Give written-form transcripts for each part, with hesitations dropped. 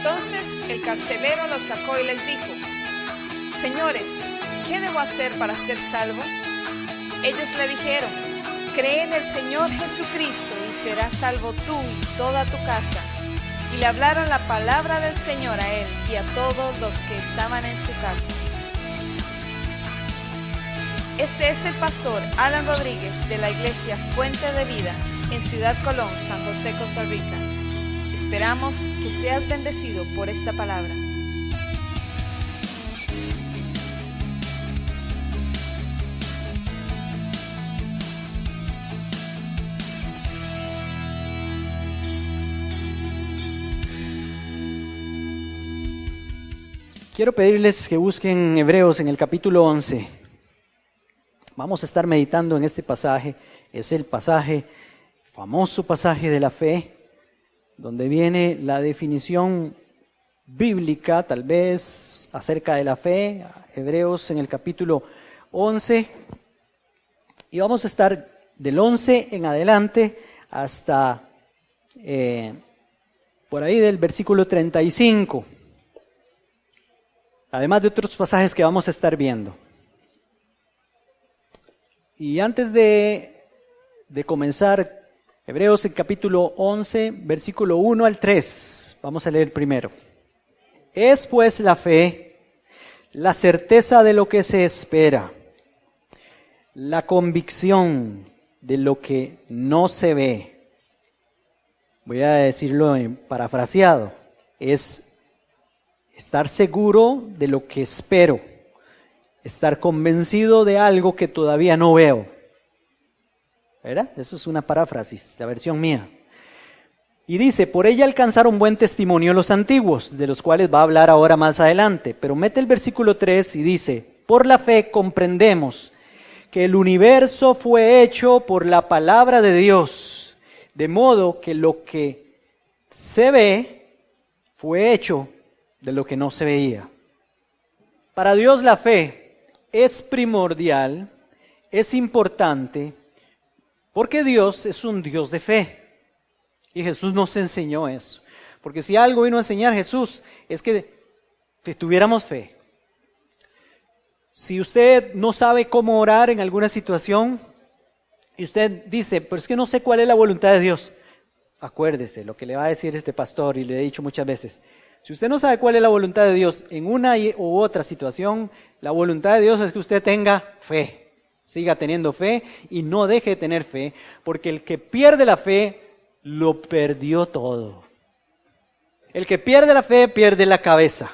Entonces el carcelero los sacó y les dijo: Señores, ¿qué debo hacer para ser salvo? Ellos le dijeron: Cree en el Señor Jesucristo y serás salvo tú y toda tu casa. Y le hablaron la palabra del Señor a él y a todos los que estaban en su casa. Este es el pastor Alan Rodríguez de la iglesia Fuente de Vida en Ciudad Colón, San José, Costa Rica. Esperamos que seas bendecido por esta palabra. Quiero pedirles que busquen Hebreos en el capítulo 11. Vamos a estar meditando en este pasaje. Es el famoso pasaje de la fe, donde viene la definición bíblica, tal vez, acerca de la fe. Hebreos en el capítulo 11. Y vamos a estar del 11 en adelante hasta por ahí del versículo 35. Además de otros pasajes que vamos a estar viendo. Y antes de comenzar, Hebreos el capítulo 11, versículo 1 al 3, vamos a leer primero. Es pues la fe, la certeza de lo que se espera, la convicción de lo que no se ve. Voy a decirlo parafraseado, es estar seguro de lo que espero, estar convencido de algo que todavía no veo. ¿Verdad? Eso es una paráfrasis, la versión mía. Y dice, por ella alcanzaron buen testimonio los antiguos, de los cuales va a hablar ahora más adelante. Pero mete el versículo 3 y dice, por la fe comprendemos que el universo fue hecho por la palabra de Dios, de modo que lo que se ve fue hecho de lo que no se veía. Para Dios la fe es primordial, es importante, porque Dios es un Dios de fe. Y Jesús nos enseñó eso. Porque si algo vino a enseñar Jesús es que tuviéramos fe. Si usted no sabe cómo orar en alguna situación y usted dice, pero es que no sé cuál es la voluntad de Dios, acuérdese lo que le va a decir este pastor y le he dicho muchas veces. Si usted no sabe cuál es la voluntad de Dios en una u otra situación, la voluntad de Dios es que usted tenga fe. Siga teniendo fe y no deje de tener fe, porque el que pierde la fe, lo perdió todo. El que pierde la fe, pierde la cabeza.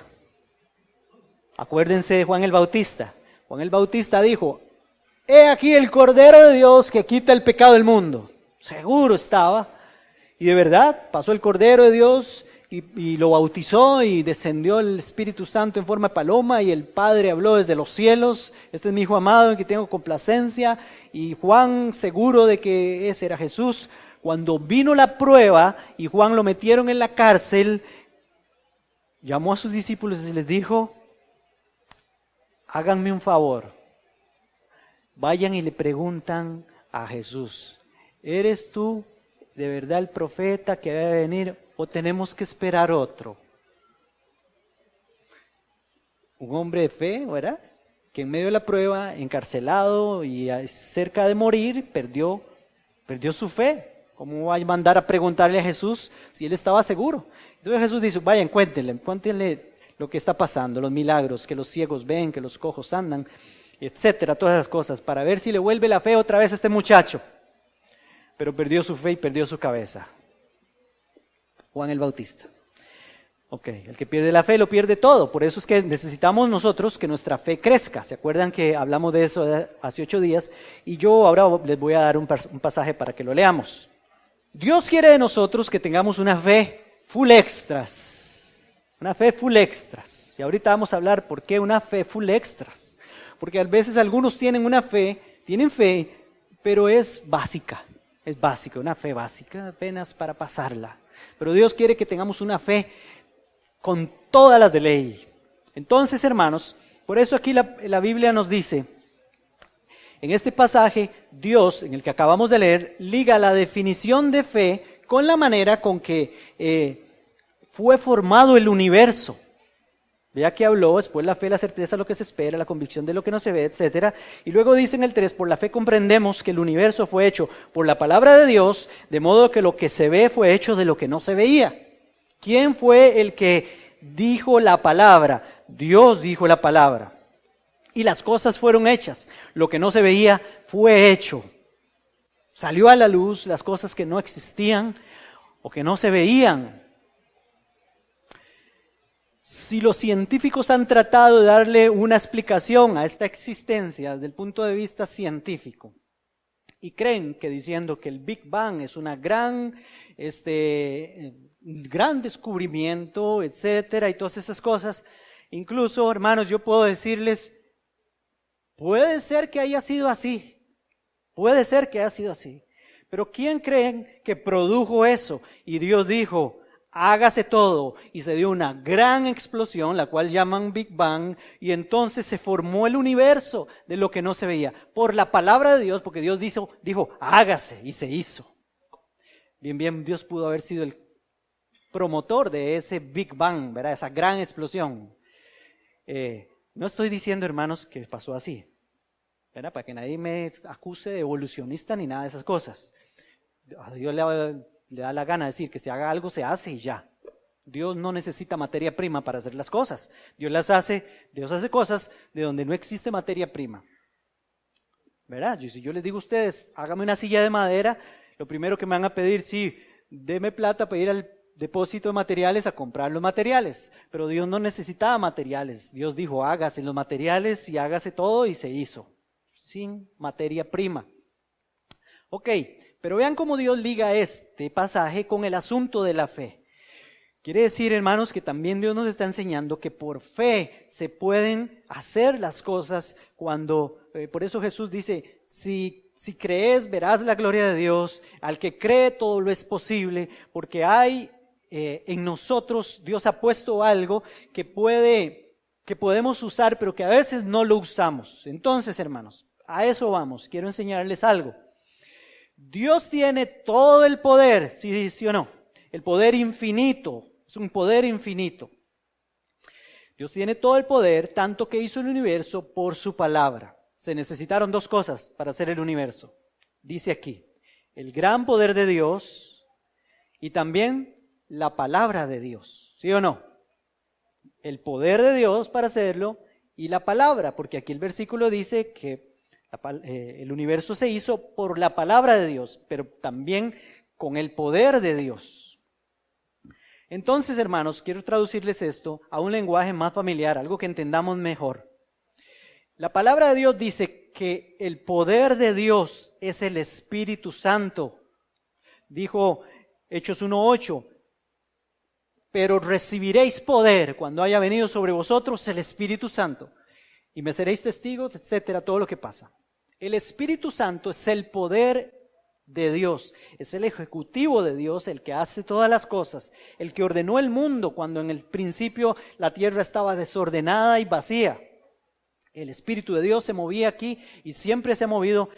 Acuérdense de Juan el Bautista. Juan el Bautista dijo, he aquí el Cordero de Dios que quita el pecado del mundo. Seguro estaba. Y de verdad, pasó el Cordero de Dios y lo bautizó y descendió el Espíritu Santo en forma de paloma y el Padre habló desde los cielos. Este es mi Hijo amado en que tengo complacencia. Y Juan, seguro de que ese era Jesús, cuando vino la prueba y Juan lo metieron en la cárcel, llamó a sus discípulos y les dijo, háganme un favor, vayan y le preguntan a Jesús, ¿eres tú de verdad el profeta que debe venir o tenemos que esperar otro? Un hombre de fe, ¿verdad? Que en medio de la prueba, encarcelado y cerca de morir, perdió su fe. ¿Cómo va a mandar a preguntarle a Jesús si él estaba seguro? Entonces Jesús dice, vayan, cuéntenle lo que está pasando, los milagros, que los ciegos ven, que los cojos andan, etcétera, todas esas cosas, para ver si le vuelve la fe otra vez a este muchacho. Pero perdió su fe y perdió su cabeza. Juan el Bautista. Ok, el que pierde la fe lo pierde todo, por eso es que necesitamos nosotros que nuestra fe crezca. ¿Se acuerdan que hablamos de eso hace 8 días? Y yo ahora les voy a dar un pasaje para que lo leamos. Dios quiere de nosotros que tengamos una fe full extras. Una fe full extras. Y ahorita vamos a hablar por qué una fe full extras. Porque a veces algunos tienen fe, pero es básica. Es básica, una fe básica, apenas para pasarla. Pero Dios quiere que tengamos una fe con todas las de ley. Entonces, hermanos, por eso aquí la Biblia nos dice, en este pasaje, Dios, en el que acabamos de leer, liga la definición de fe con la manera con que fue formado el universo. Vea que habló, después la fe, la certeza de lo que se espera, la convicción de lo que no se ve, etc. Y luego dice en el 3, por la fe comprendemos que el universo fue hecho por la palabra de Dios, de modo que lo que se ve fue hecho de lo que no se veía. ¿Quién fue el que dijo la palabra? Dios dijo la palabra. Y las cosas fueron hechas. Lo que no se veía fue hecho. Salió a la luz las cosas que no existían o que no se veían. Si los científicos han tratado de darle una explicación a esta existencia desde el punto de vista científico y creen que diciendo que el Big Bang es una gran descubrimiento, etcétera, y todas esas cosas, incluso, hermanos, yo puedo decirles, puede ser que haya sido así, puede ser que haya sido así, pero ¿quién creen que produjo eso? Y Dios dijo, hágase todo, y se dio una gran explosión, la cual llaman Big Bang, y entonces se formó el universo de lo que no se veía, por la palabra de Dios, porque Dios dijo, hágase, y se hizo. Bien, Dios pudo haber sido el promotor de ese Big Bang, ¿verdad? Esa gran explosión. No estoy diciendo, hermanos, que pasó así, ¿verdad? Para que nadie me acuse de evolucionista ni nada de esas cosas. A Dios le da la gana decir que se haga algo, se hace y ya. Dios no necesita materia prima para hacer las cosas. Dios hace cosas de donde no existe materia prima. ¿Verdad? Si yo les digo a ustedes, hágame una silla de madera, lo primero que me van a pedir, sí, deme plata para ir al depósito de materiales a comprar los materiales. Pero Dios no necesitaba materiales. Dios dijo, hágase los materiales y hágase todo, y se hizo. Sin materia prima. Ok. Pero vean cómo Dios liga este pasaje con el asunto de la fe. Quiere decir, hermanos, que también Dios nos está enseñando que por fe se pueden hacer las cosas cuando, por eso Jesús dice, si crees verás la gloria de Dios, al que cree todo lo es posible, porque hay en nosotros, Dios ha puesto algo que podemos usar, pero que a veces no lo usamos. Entonces, hermanos, a eso vamos, quiero enseñarles algo. Dios tiene todo el poder, sí o no, el poder infinito, es un poder infinito. Dios tiene todo el poder, tanto que hizo el universo por su palabra. Se necesitaron dos cosas para hacer el universo. Dice aquí, el gran poder de Dios y también la palabra de Dios, ¿sí o no? El poder de Dios para hacerlo y la palabra, porque aquí el versículo dice que el universo se hizo por la palabra de Dios, pero también con el poder de Dios. Entonces, hermanos, quiero traducirles esto a un lenguaje más familiar, algo que entendamos mejor. La palabra de Dios dice que el poder de Dios es el Espíritu Santo. Dijo Hechos 1:8, pero recibiréis poder cuando haya venido sobre vosotros el Espíritu Santo y me seréis testigos, etcétera, todo lo que pasa. El Espíritu Santo es el poder de Dios, es el ejecutivo de Dios, el que hace todas las cosas, el que ordenó el mundo cuando en el principio la tierra estaba desordenada y vacía. El Espíritu de Dios se movía aquí y siempre se ha movido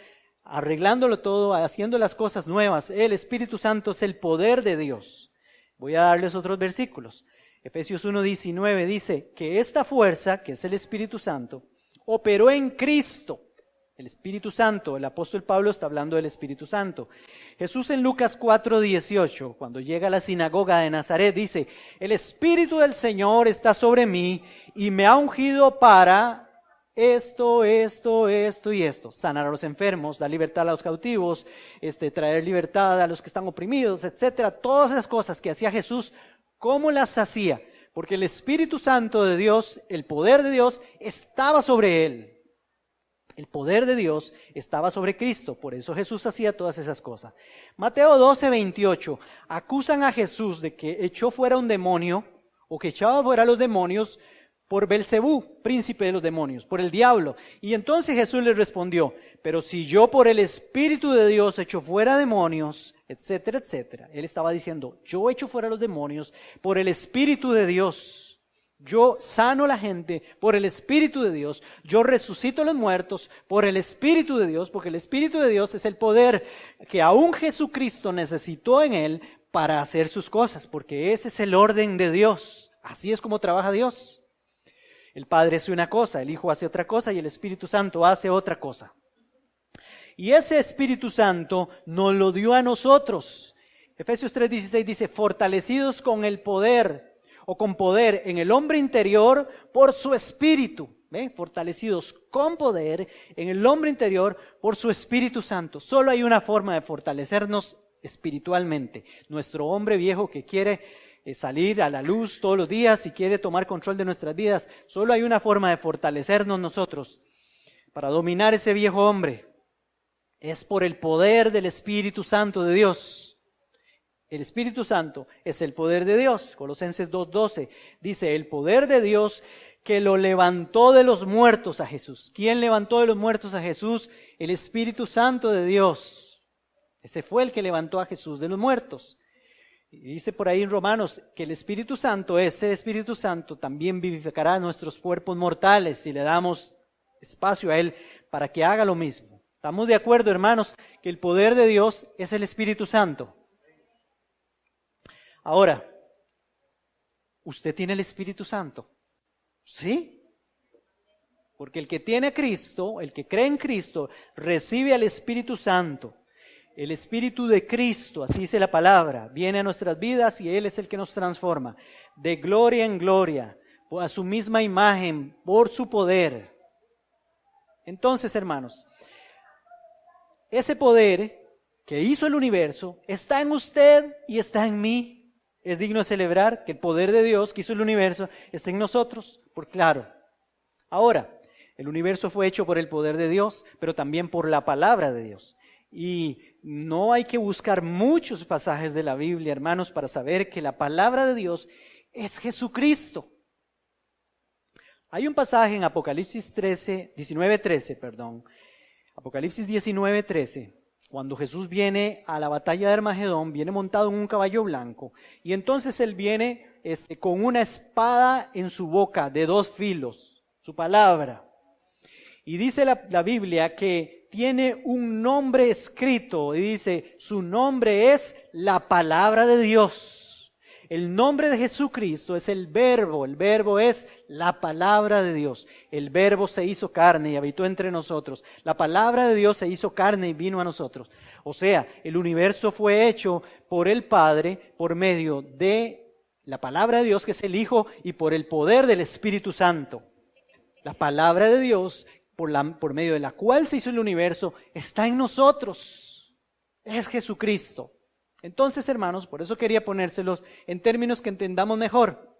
arreglándolo todo, haciendo las cosas nuevas. El Espíritu Santo es el poder de Dios. Voy a darles otros versículos. Efesios 1:19 dice que esta fuerza, que es el Espíritu Santo, operó en Cristo. El Espíritu Santo, el apóstol Pablo está hablando del Espíritu Santo. Jesús en Lucas 4:18, cuando llega a la sinagoga de Nazaret, dice, el Espíritu del Señor está sobre mí y me ha ungido para esto y esto. Sanar a los enfermos, dar libertad a los cautivos, traer libertad a los que están oprimidos, etcétera. Todas esas cosas que hacía Jesús, ¿cómo las hacía? Porque el Espíritu Santo de Dios, el poder de Dios, estaba sobre él. El poder de Dios estaba sobre Cristo, por eso Jesús hacía todas esas cosas. Mateo 12:28, acusan a Jesús de que echó fuera un demonio, o que echaba fuera a los demonios por Belcebú, príncipe de los demonios, por el diablo. Y entonces Jesús les respondió, pero si yo por el Espíritu de Dios echo fuera demonios, etcétera, etcétera. Él estaba diciendo, yo echo fuera los demonios por el Espíritu de Dios. Yo sano a la gente por el Espíritu de Dios. Yo resucito a los muertos por el Espíritu de Dios, porque el Espíritu de Dios es el poder que aún Jesucristo necesitó en él para hacer sus cosas, porque ese es el orden de Dios. Así es como trabaja Dios. El Padre hace una cosa, el Hijo hace otra cosa y el Espíritu Santo hace otra cosa. Y ese Espíritu Santo nos lo dio a nosotros. Efesios 3:16 dice, fortalecidos con el poder o con poder en el hombre interior por su Espíritu. ¿Ve? Fortalecidos con poder en el hombre interior por su Espíritu Santo. Solo hay una forma de fortalecernos espiritualmente. Nuestro hombre viejo que quiere salir a la luz todos los días y quiere tomar control de nuestras vidas. Solo hay una forma de fortalecernos nosotros para dominar ese viejo hombre. Es por el poder del Espíritu Santo de Dios. El Espíritu Santo es el poder de Dios. Colosenses 2:12 dice, el poder de Dios que lo levantó de los muertos a Jesús. ¿Quién levantó de los muertos a Jesús? El Espíritu Santo de Dios. Ese fue el que levantó a Jesús de los muertos. Y dice por ahí en Romanos que el Espíritu Santo, ese Espíritu Santo también vivificará nuestros cuerpos mortales si le damos espacio a Él para que haga lo mismo. ¿Estamos de acuerdo, hermanos, que el poder de Dios es el Espíritu Santo? Ahora, ¿usted tiene el Espíritu Santo? ¿Sí? Porque el que tiene a Cristo, el que cree en Cristo, recibe al Espíritu Santo. El Espíritu de Cristo, así dice la palabra, viene a nuestras vidas y Él es el que nos transforma. De gloria en gloria, a su misma imagen, por su poder. Entonces, hermanos, ese poder que hizo el universo está en usted y está en mí. Es digno de celebrar que el poder de Dios que hizo el universo está en nosotros, por claro. Ahora, el universo fue hecho por el poder de Dios, pero también por la palabra de Dios. Y no hay que buscar muchos pasajes de la Biblia, hermanos, para saber que la palabra de Dios es Jesucristo. Hay un pasaje en Apocalipsis 19:13, Apocalipsis 19:13, cuando Jesús viene a la batalla de Armagedón, viene montado en un caballo blanco, y entonces Él viene con una espada en su boca de 2 filos, su palabra. Y dice la Biblia que tiene un nombre escrito, y dice, su nombre es la palabra de Dios. El nombre de Jesucristo es el verbo es la palabra de Dios. El verbo se hizo carne y habitó entre nosotros. La palabra de Dios se hizo carne y vino a nosotros. O sea, el universo fue hecho por el Padre por medio de la palabra de Dios, que es el Hijo, y por el poder del Espíritu Santo. La palabra de Dios, por medio de la cual se hizo el universo, está en nosotros. Es Jesucristo. Entonces, hermanos, por eso quería ponérselos en términos que entendamos mejor.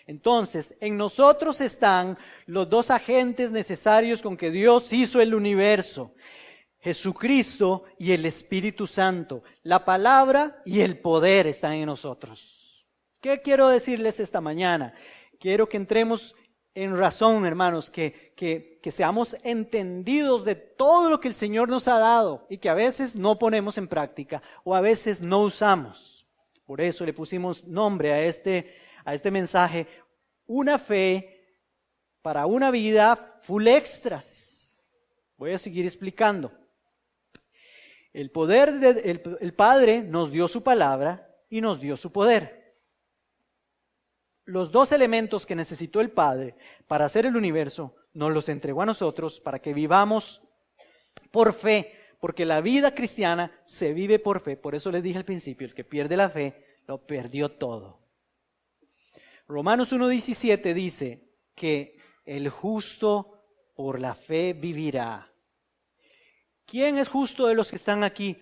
Entonces, en nosotros están los 2 agentes necesarios con que Dios hizo el universo: Jesucristo y el Espíritu Santo. La palabra y el poder están en nosotros. ¿Qué quiero decirles esta mañana? Quiero que entremos en razón, hermanos, que seamos entendidos de todo lo que el Señor nos ha dado y que a veces no ponemos en práctica o a veces no usamos. Por eso le pusimos nombre a este mensaje, una fe para una vida full extras. Voy a seguir explicando. El Padre nos dio su palabra y nos dio su poder. Los 2 elementos que necesitó el Padre para hacer el universo, nos los entregó a nosotros para que vivamos por fe, porque la vida cristiana se vive por fe. Por eso les dije al principio, el que pierde la fe, lo perdió todo. Romanos 1:17 dice que el justo por la fe vivirá. ¿Quién es justo de los que están aquí?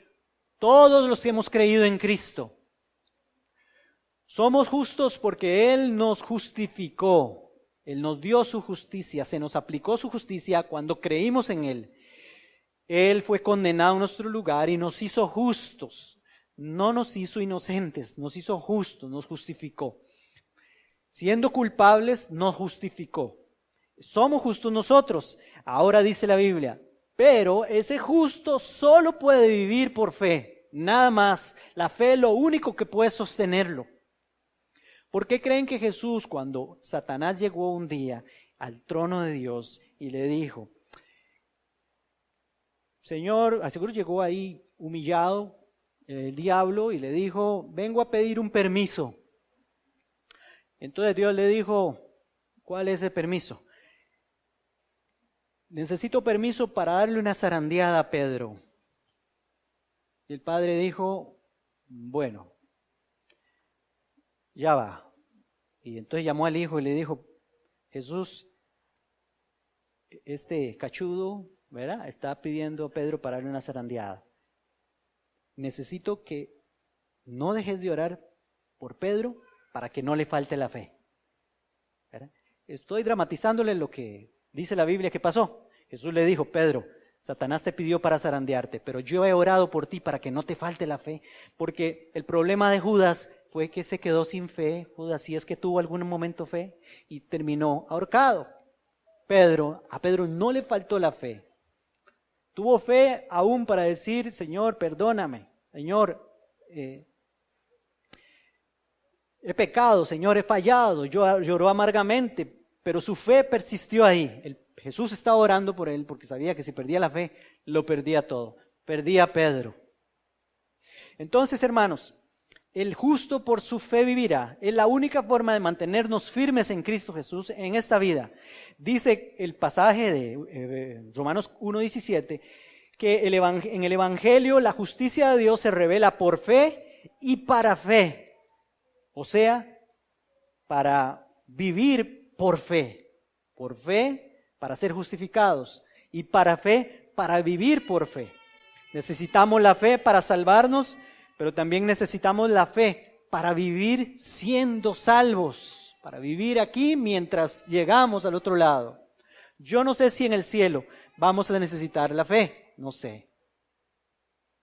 Todos los que hemos creído en Cristo. Somos justos porque Él nos justificó, Él nos dio su justicia, se nos aplicó su justicia cuando creímos en Él. Él fue condenado en nuestro lugar y nos hizo justos, no nos hizo inocentes, nos hizo justos, nos justificó. Siendo culpables, nos justificó. Somos justos nosotros, ahora dice la Biblia, pero ese justo solo puede vivir por fe, nada más. La fe es lo único que puede sostenerlo. ¿Por qué creen que Jesús, cuando Satanás llegó un día al trono de Dios y le dijo, Señor, seguro llegó ahí humillado, el diablo y le dijo, vengo a pedir un permiso. Entonces Dios le dijo, ¿cuál es el permiso? Necesito permiso para darle una zarandeada a Pedro. Y el padre dijo, bueno, ya va. Y entonces llamó al hijo y le dijo, Jesús, este cachudo, ¿verdad? Está pidiendo a Pedro para darle una zarandeada. Necesito que no dejes de orar por Pedro para que no le falte la fe. ¿Verdad? Estoy dramatizándole lo que dice la Biblia que pasó. Jesús le dijo, Pedro, Satanás te pidió para zarandearte, pero yo he orado por ti para que no te falte la fe, porque el problema de Judas fue que se quedó sin fe. Judas, si es que tuvo algún momento fe, y terminó ahorcado. A Pedro no le faltó la fe. Tuvo fe aún para decir, Señor, perdóname, Señor, he pecado, Señor, he fallado. Lloró amargamente, pero su fe persistió ahí. Jesús estaba orando por él porque sabía que si perdía la fe, lo perdía todo. Perdía a Pedro. Entonces, hermanos, el justo por su fe vivirá. Es la única forma de mantenernos firmes en Cristo Jesús en esta vida. Dice el pasaje de Romanos 1:17 que en el Evangelio la justicia de Dios se revela por fe y para fe. O sea, para vivir por fe. Por fe para ser justificados y para fe para vivir por fe. Necesitamos la fe para salvarnos, pero también necesitamos la fe para vivir siendo salvos, para vivir aquí mientras llegamos al otro lado. Yo no sé si en el cielo vamos a necesitar la fe, no sé.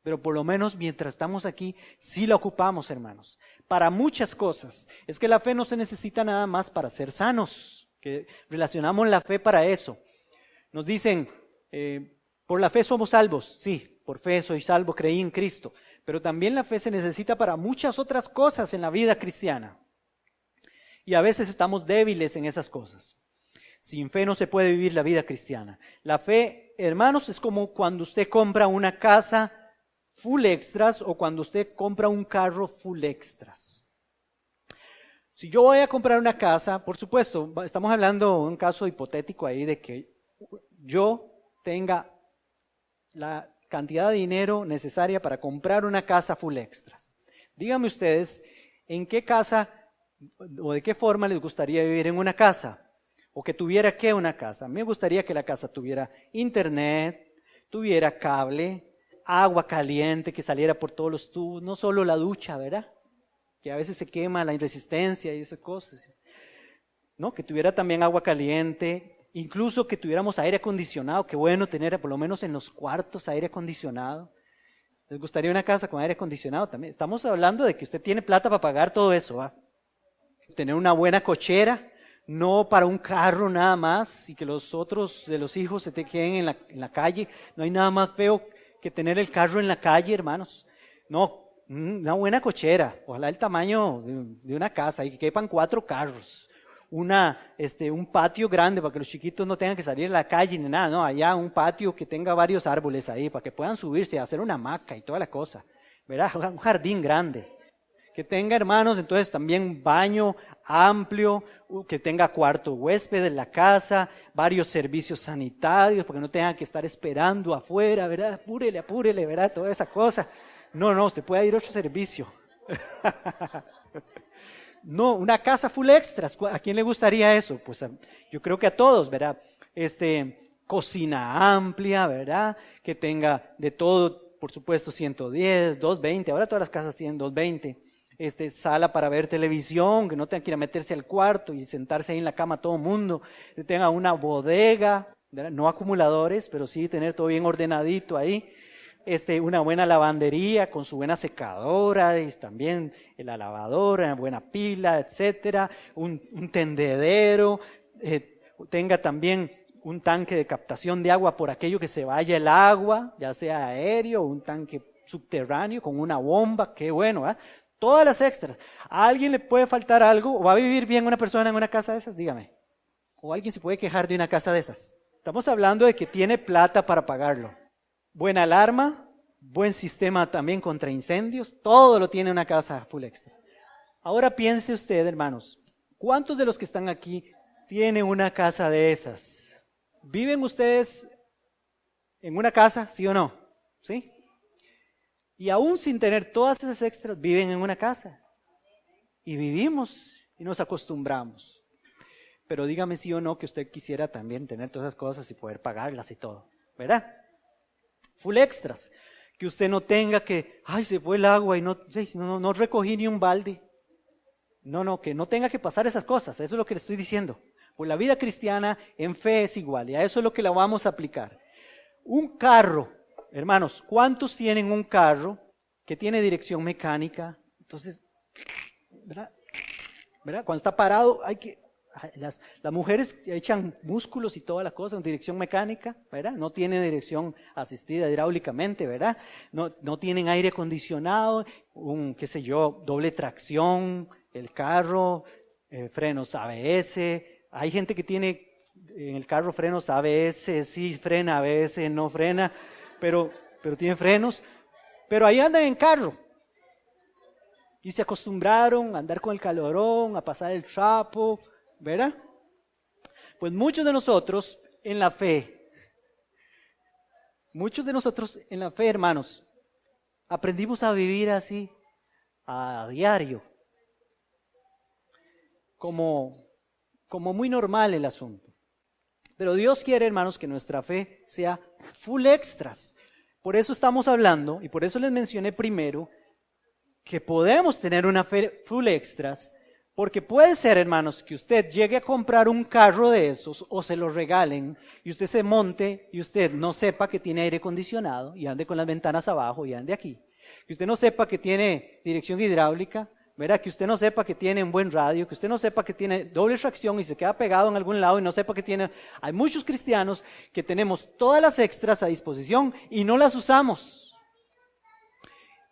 Pero por lo menos mientras estamos aquí, sí la ocupamos, hermanos, para muchas cosas. Es que la fe no se necesita nada más para ser sanos, que relacionamos la fe para eso. Nos dicen, por la fe somos salvos. Sí, por fe soy salvo, creí en Cristo. Pero también la fe se necesita para muchas otras cosas en la vida cristiana. Y a veces estamos débiles en esas cosas. Sin fe no se puede vivir la vida cristiana. La fe, hermanos, es como cuando usted compra una casa full extras o cuando usted compra un carro full extras. Si yo voy a comprar una casa, por supuesto, estamos hablando de un caso hipotético ahí de que yo tenga la cantidad de dinero necesaria para comprar una casa full extras. Díganme ustedes, ¿en qué casa o de qué forma les gustaría vivir en una casa? ¿O que tuviera qué una casa? A mí me gustaría que la casa tuviera internet, tuviera cable, agua caliente que saliera por todos los tubos, no solo la ducha, ¿verdad? Que a veces se quema la resistencia y esas cosas, ¿no? Que tuviera también agua caliente, incluso que tuviéramos aire acondicionado. Qué bueno tener por lo menos en los cuartos aire acondicionado. ¿Les gustaría una casa con aire acondicionado también? Estamos hablando de que usted tiene plata para pagar todo eso, ¿va? Tener una buena cochera, no para un carro nada más y que los otros de los hijos se te queden en la calle. No hay nada más feo que tener el carro en la calle, hermanos. No. Una buena cochera, ojalá el tamaño de una casa y que quepan 4 carros, un patio grande para que los chiquitos no tengan que salir a la calle ni nada, no, allá un patio que tenga varios árboles ahí para que puedan subirse a hacer una hamaca y toda la cosa, ¿verdad? Un jardín grande, que tenga, hermanos, entonces también un baño amplio, que tenga cuarto huésped en la casa, varios servicios sanitarios para que no tengan que estar esperando afuera, ¿verdad? Apúrele, ¿verdad? Toda esa cosa. No, usted puede ir a otro servicio. No, una casa full extras. ¿A quién le gustaría eso? Pues yo creo que a todos, ¿verdad? Cocina amplia, ¿verdad? Que tenga de todo, por supuesto, 110, 220. Ahora todas las casas tienen 220. Sala para ver televisión, que no tenga que ir a meterse al cuarto y sentarse ahí en la cama todo el mundo. Que tenga una bodega, ¿verdad? No acumuladores, pero sí tener todo bien ordenadito ahí. Una buena lavandería con su buena secadora y también la lavadora, una buena pila, etcétera, un tendedero, tenga también un tanque de captación de agua por aquello que se vaya el agua, ya sea aéreo o un tanque subterráneo con una bomba, qué bueno, ¿eh? Todas las extras. ¿A alguien le puede faltar algo? ¿O va a vivir bien una persona en una casa de esas? Dígame. ¿O alguien se puede quejar de una casa de esas? Estamos hablando de que tiene plata para pagarlo. Buena alarma, buen sistema también contra incendios, todo lo tiene una casa full extra. Ahora piense usted, hermanos, ¿cuántos de los que están aquí tienen una casa de esas? ¿Viven ustedes en una casa, sí o no? ¿Sí? Y aún sin tener todas esas extras, viven en una casa. Y vivimos y nos acostumbramos. Pero dígame sí o no que usted quisiera también tener todas esas cosas y poder pagarlas y todo, ¿verdad? Full extras. Que usted no tenga que, ay, se fue el agua y no recogí ni un balde. No, que no tenga que pasar esas cosas. Eso es lo que le estoy diciendo. Pues la vida cristiana en fe es igual y a eso es lo que la vamos a aplicar. Un carro, hermanos, ¿cuántos tienen un carro que tiene dirección mecánica? Entonces, ¿verdad? Cuando está parado hay que... Las mujeres echan músculos y toda la cosa en dirección mecánica, ¿verdad? No tienen dirección asistida hidráulicamente, ¿verdad? No tienen aire acondicionado, doble tracción, el carro, frenos ABS. Hay gente que tiene en el carro frenos ABS, sí frena, ABS no frena, pero tiene frenos. Pero ahí andan en carro. Y se acostumbraron a andar con el calorón, a pasar el trapo, ¿verdad? Pues muchos de nosotros en la fe, hermanos, aprendimos a vivir así, a diario, como muy normal el asunto. Pero Dios quiere, hermanos, que nuestra fe sea full extras. Por eso estamos hablando, y por eso les mencioné primero, que podemos tener una fe full extras. Porque puede ser, hermanos, que usted llegue a comprar un carro de esos o se lo regalen y usted se monte y usted no sepa que tiene aire acondicionado y ande con las ventanas abajo y ande aquí. Que usted no sepa que tiene dirección hidráulica, ¿verdad? Que usted no sepa que tiene un buen radio, que usted no sepa que tiene doble tracción y se queda pegado en algún lado y no sepa que tiene... Hay muchos cristianos que tenemos todas las extras a disposición y no las usamos.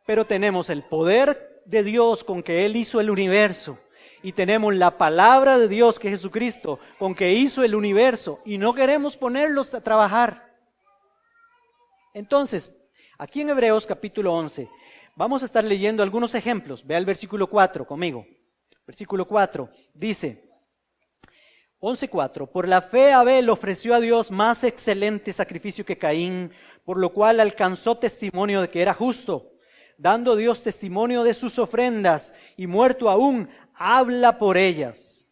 Pero tenemos el poder de Dios con que Él hizo el universo. Y tenemos la palabra de Dios, que es Jesucristo, con que hizo el universo, y no queremos ponerlos a trabajar. Entonces, aquí en Hebreos capítulo 11, vamos a estar leyendo algunos ejemplos. Vea el versículo 4 conmigo. Versículo 4 dice, 11:4, por la fe Abel ofreció a Dios más excelente sacrificio que Caín, por lo cual alcanzó testimonio de que era justo, dando Dios testimonio de sus ofrendas, y muerto aún, habla por ellas.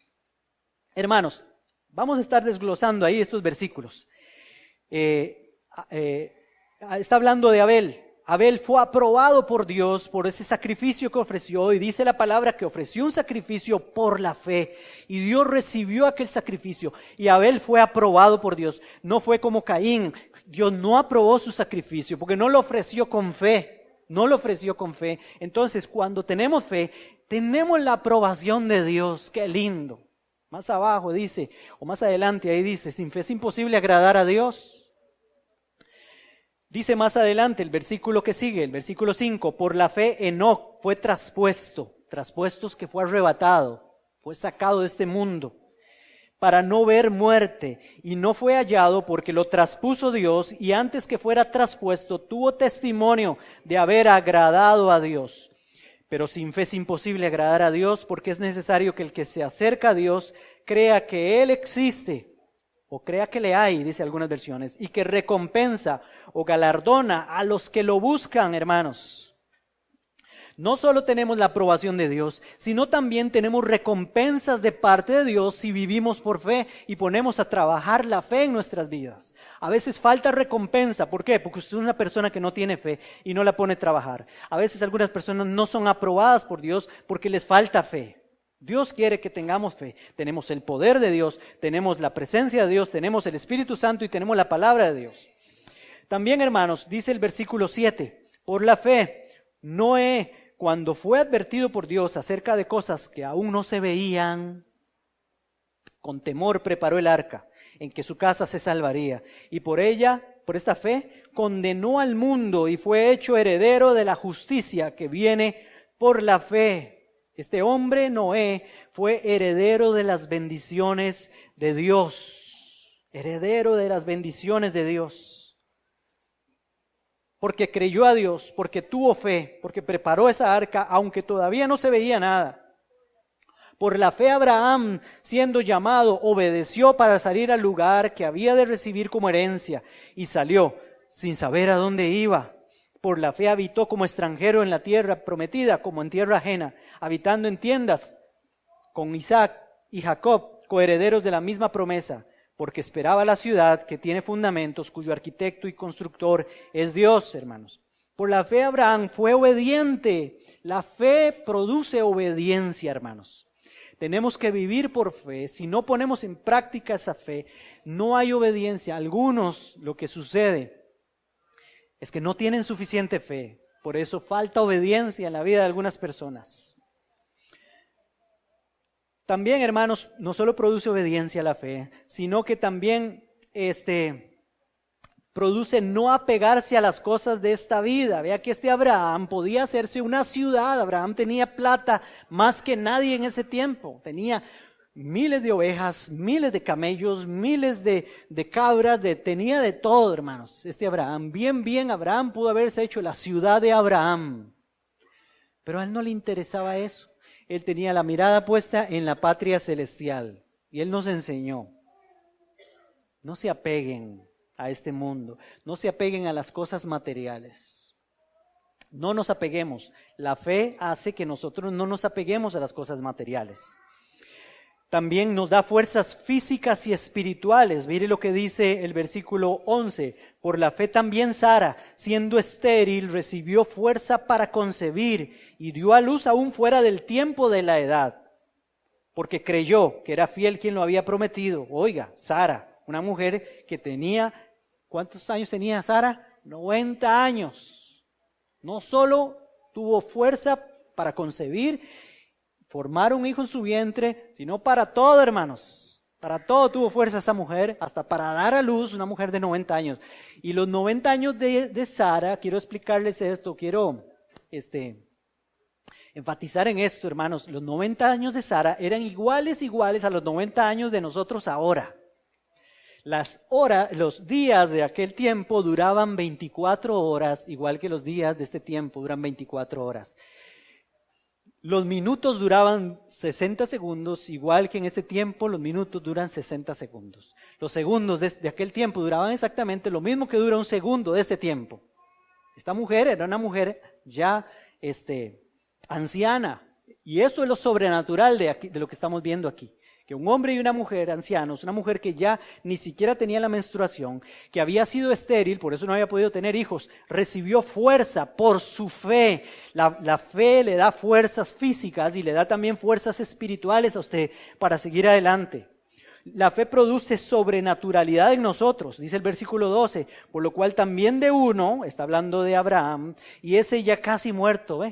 Hermanos, vamos a estar desglosando ahí estos versículos. Está hablando de Abel. Abel fue aprobado por Dios por ese sacrificio que ofreció, y dice la palabra que ofreció un sacrificio por la fe, y Dios recibió aquel sacrificio, y Abel fue aprobado por Dios. No fue como Caín. Dios no aprobó su sacrificio porque no lo ofreció con fe. No lo ofreció con fe. Entonces, cuando tenemos fe, tenemos la aprobación de Dios. ¡Qué lindo! Más abajo dice, o más adelante ahí dice, sin fe es imposible agradar a Dios. Dice más adelante el versículo que sigue, el versículo 5, por la fe Enoc fue traspuesto es que fue arrebatado, fue sacado de este mundo, para no ver muerte, y no fue hallado porque lo traspuso Dios, y antes que fuera traspuesto tuvo testimonio de haber agradado a Dios. Pero sin fe es imposible agradar a Dios, porque es necesario que el que se acerca a Dios crea que Él existe, o crea que le hay, dice algunas versiones, y que recompensa o galardona a los que lo buscan, hermanos. No solo tenemos la aprobación de Dios, sino también tenemos recompensas de parte de Dios si vivimos por fe y ponemos a trabajar la fe en nuestras vidas. A veces falta recompensa. ¿Por qué? Porque usted es una persona que no tiene fe y no la pone a trabajar. A veces algunas personas no son aprobadas por Dios porque les falta fe. Dios quiere que tengamos fe. Tenemos el poder de Dios, tenemos la presencia de Dios, tenemos el Espíritu Santo y tenemos la palabra de Dios. También, hermanos, dice el versículo 7, por la fe, Noé, cuando fue advertido por Dios acerca de cosas que aún no se veían, con temor preparó el arca, en que su casa se salvaría. Y por ella, por esta fe, condenó al mundo y fue hecho heredero de la justicia que viene por la fe. Este hombre, Noé, fue heredero de las bendiciones de Dios. Heredero de las bendiciones de Dios. porque creyó a Dios, porque tuvo fe, porque preparó esa arca, aunque todavía no se veía nada. Por la fe Abraham, siendo llamado, obedeció para salir al lugar que había de recibir como herencia, y salió sin saber a dónde iba. Por la fe habitó como extranjero en la tierra prometida, como en tierra ajena, habitando en tiendas con Isaac y Jacob, coherederos de la misma promesa, porque esperaba la ciudad que tiene fundamentos, cuyo arquitecto y constructor es Dios, hermanos. Por la fe Abraham fue obediente. La fe produce obediencia, hermanos. Tenemos que vivir por fe. Si no ponemos en práctica esa fe, no hay obediencia. Algunos, lo que sucede es que no tienen suficiente fe. Por eso falta obediencia en la vida de algunas personas. También, hermanos, no solo produce obediencia la fe, sino que también produce no apegarse a las cosas de esta vida. Vea que Abraham podía hacerse una ciudad. Abraham tenía plata más que nadie en ese tiempo. Tenía miles de ovejas, miles de camellos, miles de cabras, tenía de todo, hermanos. Abraham, bien, Abraham pudo haberse hecho la ciudad de Abraham. Pero a él no le interesaba eso. Él tenía la mirada puesta en la patria celestial. Y él nos enseñó: no se apeguen a este mundo, no se apeguen a las cosas materiales. No nos apeguemos. La fe hace que nosotros no nos apeguemos a las cosas materiales. También nos da fuerzas físicas y espirituales. Mire lo que dice el versículo 11. Por la fe también Sara, siendo estéril, recibió fuerza para concebir y dio a luz aún fuera del tiempo de la edad, porque creyó que era fiel quien lo había prometido. Oiga, Sara, una mujer que tenía, ¿cuántos años tenía Sara? 90 años. No solo tuvo fuerza para concebir, formar un hijo en su vientre, sino para todo, hermanos. Para todo tuvo fuerza esa mujer, hasta para dar a luz, una mujer de 90 años. Y los 90 años de Sara, quiero explicarles esto, quiero enfatizar en esto, hermanos. Los 90 años de Sara eran iguales a los 90 años de nosotros ahora. Los días de aquel tiempo duraban 24 horas, igual que los días de este tiempo duran 24 horas. Los minutos duraban 60 segundos, igual que en este tiempo los minutos duran 60 segundos. Los segundos de aquel tiempo duraban exactamente lo mismo que dura un segundo de este tiempo. Esta mujer era una mujer ya anciana. Y esto es lo sobrenatural de lo que estamos viendo aquí. Que un hombre y una mujer ancianos, una mujer que ya ni siquiera tenía la menstruación, que había sido estéril, por eso no había podido tener hijos, recibió fuerza por su fe. La fe le da fuerzas físicas y le da también fuerzas espirituales a usted para seguir adelante. La fe produce sobrenaturalidad en nosotros, dice el versículo 12, por lo cual también de uno, está hablando de Abraham, y ese ya casi muerto,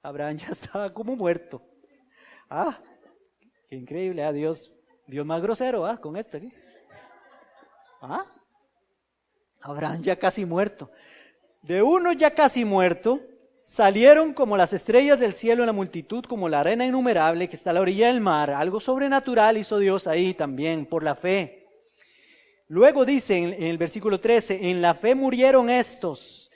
Abraham ya estaba como muerto. Qué increíble, Dios más grosero, con esto aquí. Abraham ya casi muerto. De uno ya casi muerto, salieron como las estrellas del cielo en la multitud, como la arena innumerable que está a la orilla del mar. Algo sobrenatural hizo Dios ahí también, por la fe. Luego dice en el versículo 13, en la fe murieron estos,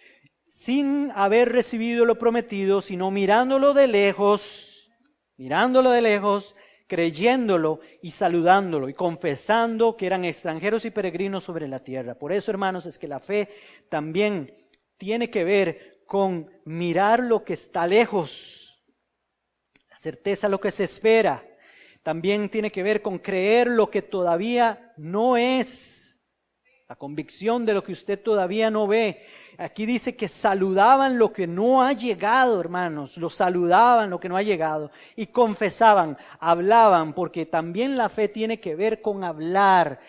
sin haber recibido lo prometido, sino mirándolo de lejos, creyéndolo y saludándolo y confesando que eran extranjeros y peregrinos sobre la tierra. Por eso, hermanos, es que la fe también tiene que ver con mirar lo que está lejos, la certeza lo que se espera. También tiene que ver con creer lo que todavía no es, la convicción de lo que usted todavía no ve. Aquí dice que saludaban lo que no ha llegado, hermanos. Lo saludaban lo que no ha llegado. Y confesaban, hablaban, porque también la fe tiene que ver con hablar,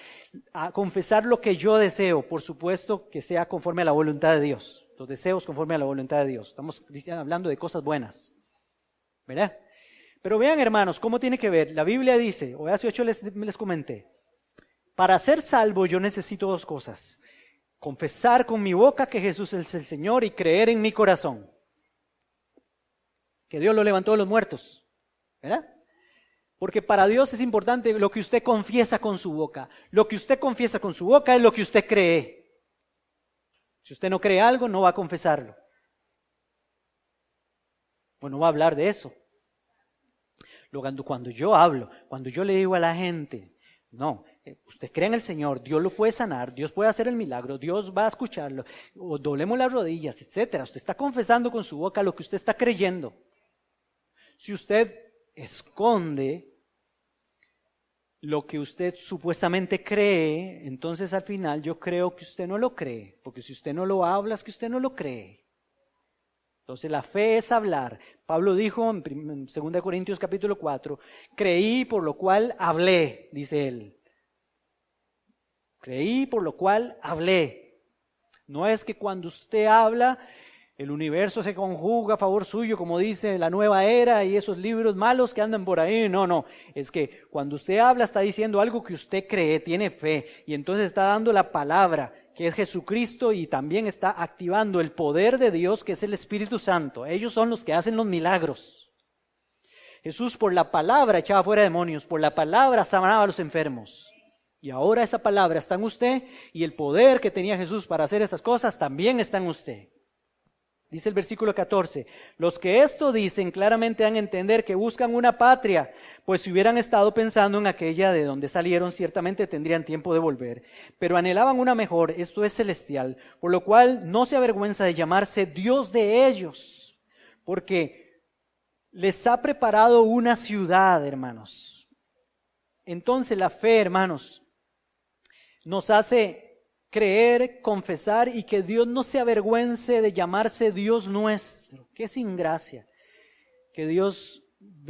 a confesar lo que yo deseo. Por supuesto que sea conforme a la voluntad de Dios. Los deseos conforme a la voluntad de Dios. Estamos hablando de cosas buenas, ¿verdad? Pero vean, hermanos, cómo tiene que ver. La Biblia dice, o hace 8 les comenté, para ser salvo yo necesito 2 cosas. Confesar con mi boca que Jesús es el Señor y creer en mi corazón que Dios lo levantó de los muertos, ¿verdad? Porque para Dios es importante lo que usted confiesa con su boca. Lo que usted confiesa con su boca es lo que usted cree. Si usted no cree algo, no va a confesarlo. Pues no va a hablar de eso. Cuando yo hablo, cuando yo le digo a la gente, no, usted cree en el Señor, Dios lo puede sanar, Dios puede hacer el milagro, Dios va a escucharlo, o doblemos las rodillas, etcétera. Usted está confesando con su boca lo que usted está creyendo. Si usted esconde lo que usted supuestamente cree, entonces al final yo creo que usted no lo cree, porque si usted no lo habla es que usted no lo cree. Entonces la fe es hablar. Pablo dijo en 2 Corintios capítulo 4, creí por lo cual hablé, dice él. Creí por lo cual hablé. No es que cuando usted habla, el universo se conjuga a favor suyo, como dice la Nueva Era y esos libros malos que andan por ahí. No. Es que cuando usted habla está diciendo algo que usted cree, tiene fe. Y entonces está dando la palabra, que es Jesucristo, y también está activando el poder de Dios, que es el Espíritu Santo. Ellos son los que hacen los milagros. Jesús por la palabra echaba fuera demonios, por la palabra sanaba a los enfermos. Y ahora esa palabra está en usted, y el poder que tenía Jesús para hacer esas cosas también está en usted. Dice el versículo 14, los que esto dicen claramente dan a entender que buscan una patria, pues si hubieran estado pensando en aquella de donde salieron, ciertamente tendrían tiempo de volver. Pero anhelaban una mejor, esto es celestial, por lo cual no se avergüenza de llamarse Dios de ellos, porque les ha preparado una ciudad, hermanos. Entonces la fe, hermanos, nos hace creer, confesar y que Dios no se avergüence de llamarse Dios nuestro. Qué sin gracia. Que Dios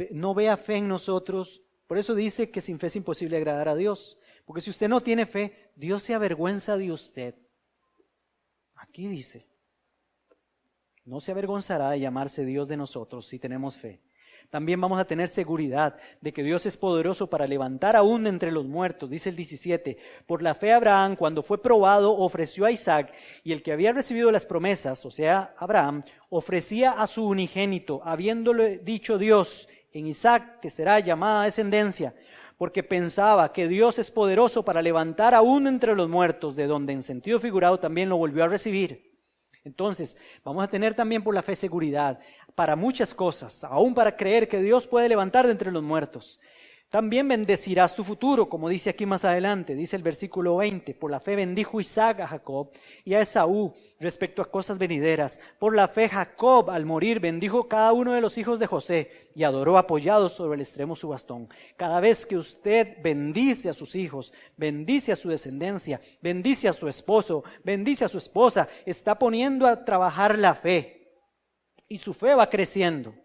no vea fe en nosotros. Por eso dice que sin fe es imposible agradar a Dios. Porque si usted no tiene fe, Dios se avergüenza de usted. Aquí dice, no se avergonzará de llamarse Dios de nosotros si tenemos fe. También vamos a tener seguridad de que Dios es poderoso para levantar aún entre los muertos. Dice el 17, por la fe Abraham, cuando fue probado, ofreció a Isaac, y el que había recibido las promesas, o sea, Abraham, ofrecía a su unigénito, habiéndole dicho Dios, en Isaac te será llamada descendencia, porque pensaba que Dios es poderoso para levantar aún entre los muertos, de donde en sentido figurado también lo volvió a recibir. Entonces, vamos a tener también por la fe seguridad para muchas cosas, aún para creer que Dios puede levantar de entre los muertos. También bendecirás tu futuro, como dice aquí más adelante, dice el versículo 20, por la fe bendijo Isaac a Jacob y a Esaú respecto a cosas venideras. Por la fe Jacob al morir bendijo cada uno de los hijos de José y adoró apoyado sobre el extremo su bastón. Cada vez que usted bendice a sus hijos, bendice a su descendencia, bendice a su esposo, bendice a su esposa, está poniendo a trabajar la fe y su fe va creciendo.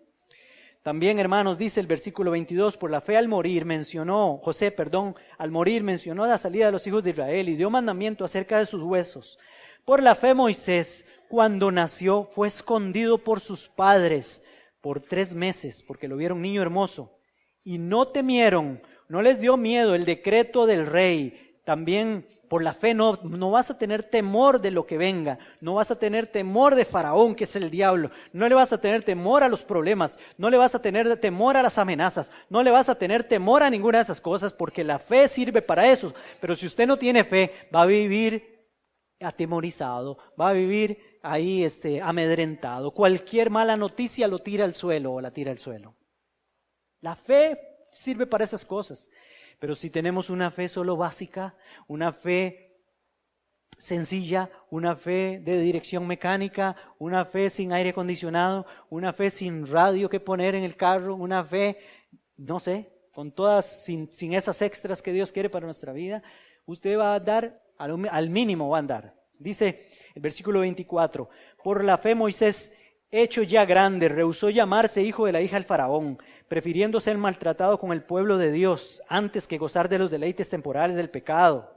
También, hermanos, dice el versículo 22, por la fe al morir mencionó la salida de los hijos de Israel y dio mandamiento acerca de sus huesos. Por la fe Moisés, cuando nació, fue escondido por sus padres por 3 meses, porque lo vieron niño hermoso. Y no temieron, no les dio miedo el decreto del rey. También por la fe no vas a tener temor de lo que venga, no vas a tener temor de Faraón, que es el diablo, no le vas a tener temor a los problemas, no le vas a tener temor a las amenazas, no le vas a tener temor a ninguna de esas cosas, porque la fe sirve para eso. Pero si usted no tiene fe, va a vivir atemorizado, va a vivir ahí amedrentado. Cualquier mala noticia lo tira al suelo o la tira al suelo. La fe sirve para esas cosas. Pero si tenemos una fe solo básica, una fe sencilla, una fe de dirección mecánica, una fe sin aire acondicionado, una fe sin radio que poner en el carro, una fe, no sé, con todas, sin esas extras que Dios quiere para nuestra vida, usted va a andar, al mínimo va a andar. Dice el versículo 24, por la fe Moisés, hecho ya grande, rehusó llamarse hijo de la hija del faraón, prefiriendo ser maltratado con el pueblo de Dios antes que gozar de los deleites temporales del pecado,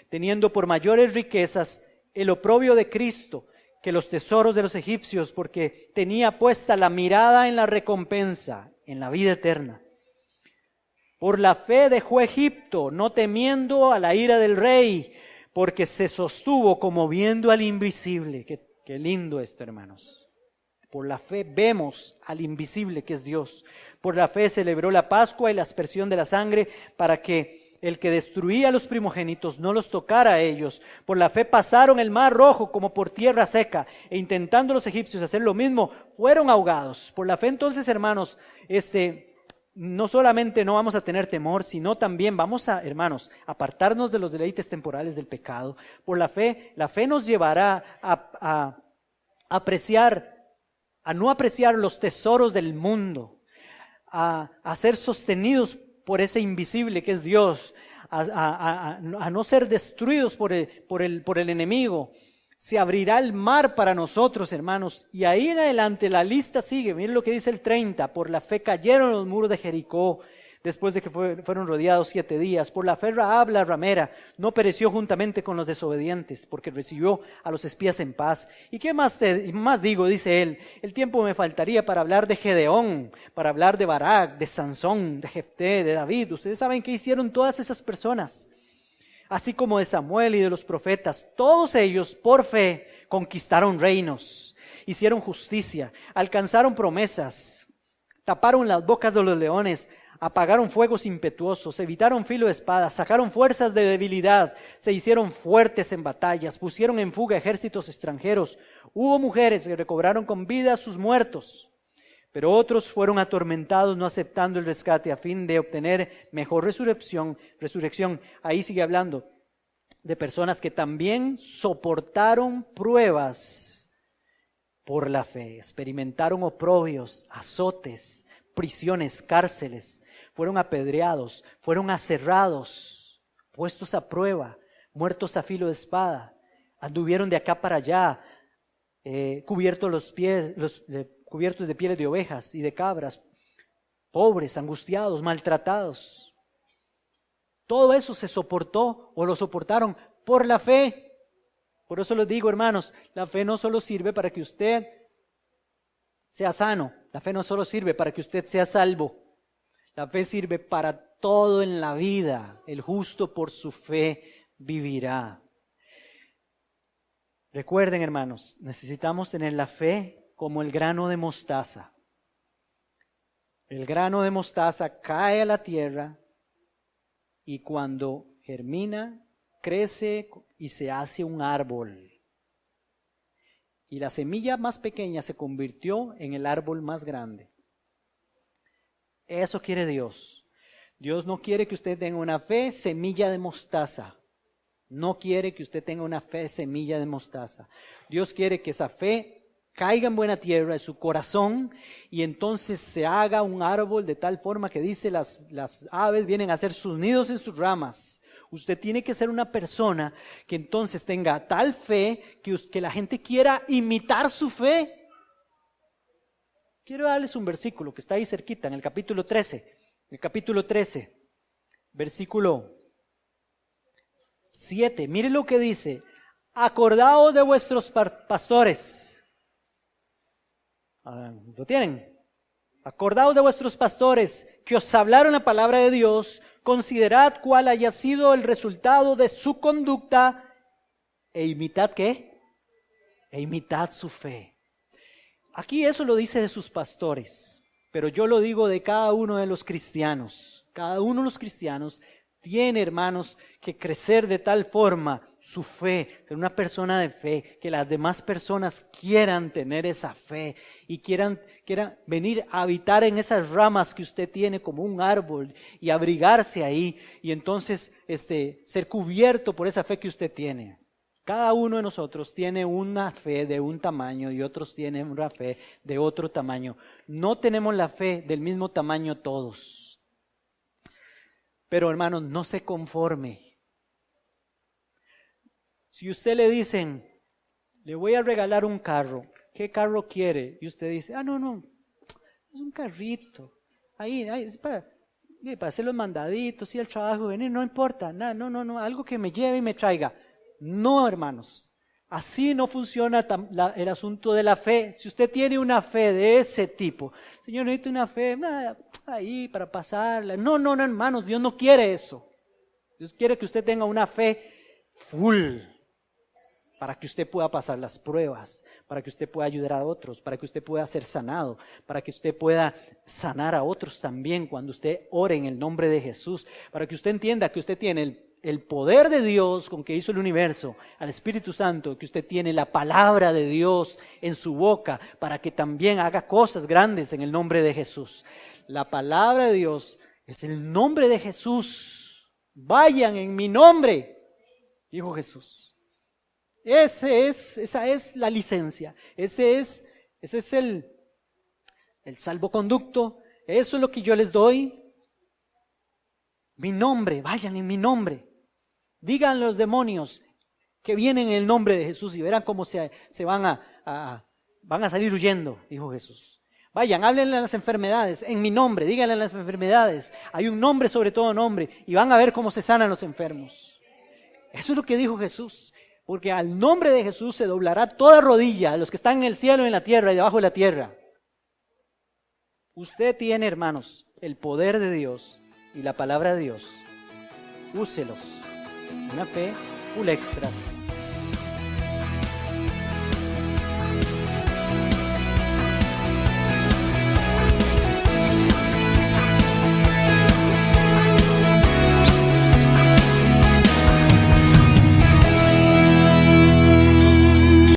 teniendo por mayores riquezas el oprobio de Cristo que los tesoros de los egipcios, porque tenía puesta la mirada en la recompensa, en la vida eterna. Por la fe dejó Egipto, no temiendo a la ira del rey, porque se sostuvo como viendo al invisible. Qué lindo esto, hermanos. Por la fe vemos al invisible que es Dios. Por la fe celebró la Pascua y la aspersión de la sangre para que el que destruía a los primogénitos, no los tocara a ellos. Por la fe pasaron el mar rojo como por tierra seca, e intentando los egipcios hacer lo mismo, fueron ahogados. Por la fe entonces, hermanos, no solamente no vamos a tener temor, sino también vamos a, hermanos, apartarnos de los deleites temporales del pecado. Por la fe nos llevará a no apreciar los tesoros del mundo, a ser sostenidos por ese invisible que es Dios, a no ser destruidos por el enemigo. Se abrirá el mar para nosotros, hermanos, y ahí en adelante la lista sigue. Miren lo que dice el 30, por la fe cayeron los muros de Jericó, después de que fueron rodeados 7 días. Por la fe Rahab la ramera no pereció juntamente con los desobedientes, porque recibió a los espías en paz. ¿Y qué más digo? Dice él, el tiempo me faltaría para hablar de Gedeón, para hablar de Barak, de Sansón, de Jefté, de David. Ustedes saben qué hicieron todas esas personas, así como de Samuel y de los profetas. Todos ellos, por fe, conquistaron reinos, hicieron justicia, alcanzaron promesas, taparon las bocas de los leones, apagaron fuegos impetuosos, evitaron filo de espada, sacaron fuerzas de debilidad, se hicieron fuertes en batallas, pusieron en fuga ejércitos extranjeros. Hubo mujeres que recobraron con vida a sus muertos, pero otros fueron atormentados no aceptando el rescate a fin de obtener mejor resurrección. Ahí sigue hablando de personas que también soportaron pruebas por la fe, experimentaron oprobios, azotes, prisiones, cárceles, fueron apedreados, fueron aserrados, puestos a prueba, muertos a filo de espada, anduvieron de acá para allá, cubiertos de pieles de ovejas y de cabras, pobres, angustiados, maltratados. Todo eso se soportó o lo soportaron por la fe. Por eso les digo, hermanos, la fe no solo sirve para que usted sea sano, la fe no solo sirve para que usted sea salvo, la fe sirve para todo en la vida. El justo por su fe vivirá. Recuerden, hermanos, necesitamos tener la fe como el grano de mostaza. El grano de mostaza cae a la tierra y cuando germina, crece y se hace un árbol. Y la semilla más pequeña se convirtió en el árbol más grande. Eso quiere Dios. Dios no quiere que usted tenga una fe semilla de mostaza. No quiere que usted tenga una fe semilla de mostaza. Dios quiere que esa fe caiga en buena tierra, en su corazón, y entonces se haga un árbol de tal forma que dice las aves vienen a hacer sus nidos en sus ramas. Usted tiene que ser una persona que entonces tenga tal fe que la gente quiera imitar su fe. Quiero darles un versículo que está ahí cerquita, en el capítulo 13. El capítulo 13, versículo 7. Mire lo que dice. Acordaos de vuestros pastores. ¿Lo tienen? Acordaos de vuestros pastores que os hablaron la palabra de Dios. Considerad cuál haya sido el resultado de su conducta e imitad ¿qué? E imitad su fe. Aquí eso lo dice de sus pastores, pero yo lo digo de cada uno de los cristianos. Cada uno de los cristianos tiene, hermanos, que crecer de tal forma su fe, ser una persona de fe, que las demás personas quieran tener esa fe y quieran venir a habitar en esas ramas que usted tiene como un árbol y abrigarse ahí y entonces ser cubierto por esa fe que usted tiene. Cada uno de nosotros tiene una fe de un tamaño y otros tienen una fe de otro tamaño. No tenemos la fe del mismo tamaño todos. Pero hermanos, no se conforme. Si usted le dicen, le voy a regalar un carro, ¿qué carro quiere? Y usted dice, no, es un carrito. Ahí es para hacer los mandaditos y el trabajo, venir, no importa, no, algo que me lleve y me traiga. No, hermanos, así no funciona el asunto de la fe. Si usted tiene una fe de ese tipo, Señor, necesito una fe ahí para pasarla. No, hermanos, Dios no quiere eso. Dios quiere que usted tenga una fe full, para que usted pueda pasar las pruebas, para que usted pueda ayudar a otros, para que usted pueda ser sanado, para que usted pueda sanar a otros también cuando usted ore en el nombre de Jesús, para que usted entienda que usted tiene el poder de Dios con que hizo el universo, al Espíritu Santo, que usted tiene la palabra de Dios en su boca para que también haga cosas grandes en el nombre de Jesús. La palabra de Dios es el nombre de Jesús. Vayan en mi nombre, dijo Jesús. Esa es la licencia, ese es el salvoconducto, eso es lo que yo les doy. Mi nombre, vayan en mi nombre. Digan los demonios que vienen en el nombre de Jesús y verán cómo se van a salir huyendo, dijo Jesús. Vayan, háblenle a las enfermedades en mi nombre, díganle a las enfermedades. Hay un nombre sobre todo nombre y van a ver cómo se sanan los enfermos. Eso es lo que dijo Jesús, porque al nombre de Jesús se doblará toda rodilla de los que están en el cielo, en la tierra y debajo de la tierra. Usted tiene, hermanos, el poder de Dios y la palabra de Dios. Úselos. Una fe full extras